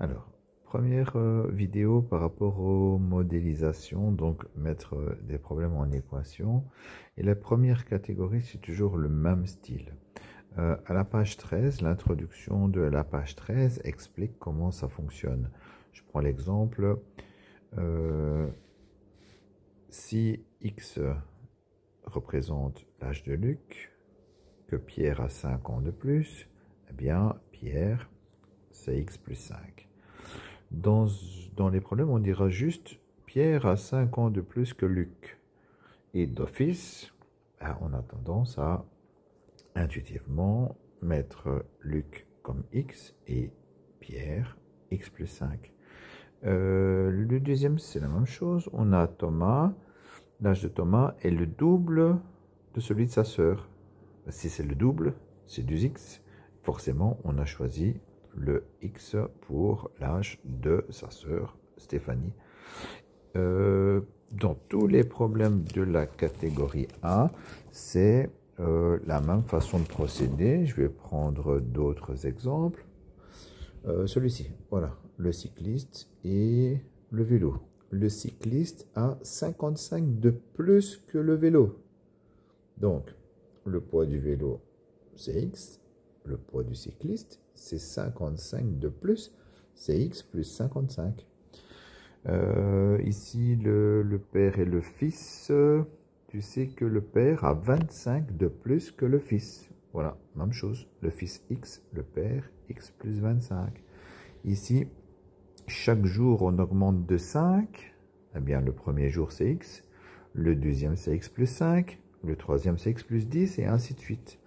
Alors, première vidéo par rapport aux modélisations, donc mettre des problèmes en équation. Et la première catégorie, c'est toujours le même style. À la page 13, l'introduction de la page 13 explique comment ça fonctionne. Je prends l'exemple, si x représente l'âge de Luc, que Pierre a 5 ans de plus, eh bien, Pierre, c'est x plus 5. Dans les problèmes, on dira juste Pierre a 5 ans de plus que Luc. Et d'office, on a tendance à intuitivement mettre Luc comme x et Pierre x plus 5. Le deuxième, c'est la même chose. On a Thomas. L'âge de Thomas est le double de celui de sa sœur. Si c'est le double, c'est du x. Forcément, on a choisi le x pour l'âge de sa sœur Stéphanie. Dans tous les problèmes de la catégorie A, c'est la même façon de procéder. Je vais prendre d'autres exemples. Celui-ci, voilà, le cycliste et le vélo. Le cycliste a 55 de plus que le vélo. Donc, le poids du vélo, c'est x. Le poids du cycliste, c'est 55 de plus. C'est x plus 55. Ici, le père et le fils. Tu sais que le père a 25 de plus que le fils. Voilà, même chose. Le fils x, le père x plus 25. Ici, chaque jour, on augmente de 5. Eh bien, le premier jour, c'est x. Le deuxième, c'est x plus 5. Le troisième, c'est x plus 10, et ainsi de suite.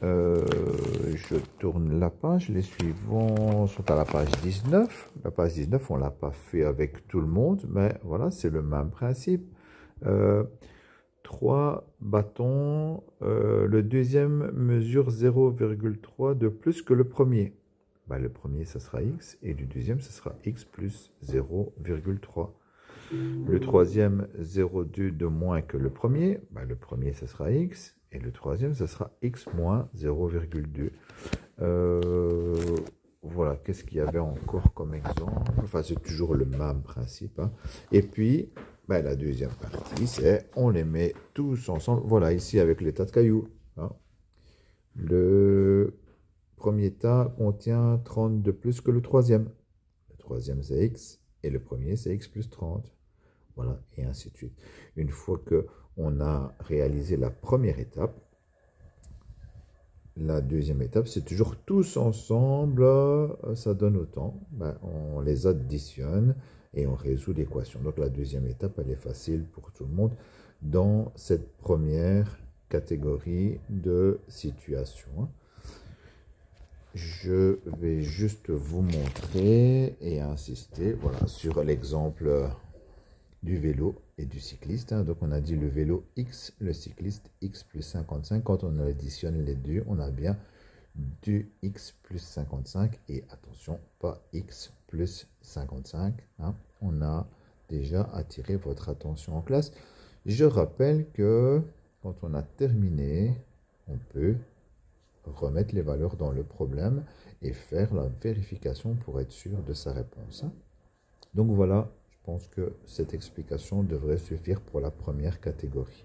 Je tourne la page. Les suivants sont à la page 19. La page 19, on ne l'a pas fait avec tout le monde, mais voilà, c'est le même principe. 3 bâtons. Le deuxième mesure 0,3 de plus que le premier. Ben, le premier, ça sera x, et le deuxième, ce sera x plus 0,3. Le troisième, 0,2 de moins que le premier. Ben, le premier, ce sera x, et le troisième, ce sera x moins 0,2. Voilà, qu'est-ce qu'il y avait encore comme exemple? Enfin, c'est toujours le même principe. Hein. Et puis, ben, la deuxième partie, c'est on les met tous ensemble. Voilà, ici, avec les tas de cailloux. Hein. Le premier tas contient 30 de plus que le troisième. Le troisième, c'est x, et le premier, c'est x plus 30. Voilà, et ainsi de suite. Une fois qu'on a réalisé la première étape, la deuxième étape, c'est toujours tous ensemble, ça donne autant. Ben, on les additionne et on résout l'équation. Donc la deuxième étape, elle est facile pour tout le monde dans cette première catégorie de situation. Je vais juste vous montrer et insister voilà, sur l'exemple du vélo et du cycliste. Hein. Donc on a dit le vélo x, le cycliste x plus 55. Quand on additionne les deux, on a bien du x plus 55. Et attention, pas x plus 55. Hein. On a déjà attiré votre attention en classe. Je rappelle que quand on a terminé, on peut remettre les valeurs dans le problème et faire la vérification pour être sûr de sa réponse. Hein. Donc voilà, je pense que cette explication devrait suffire pour la première catégorie.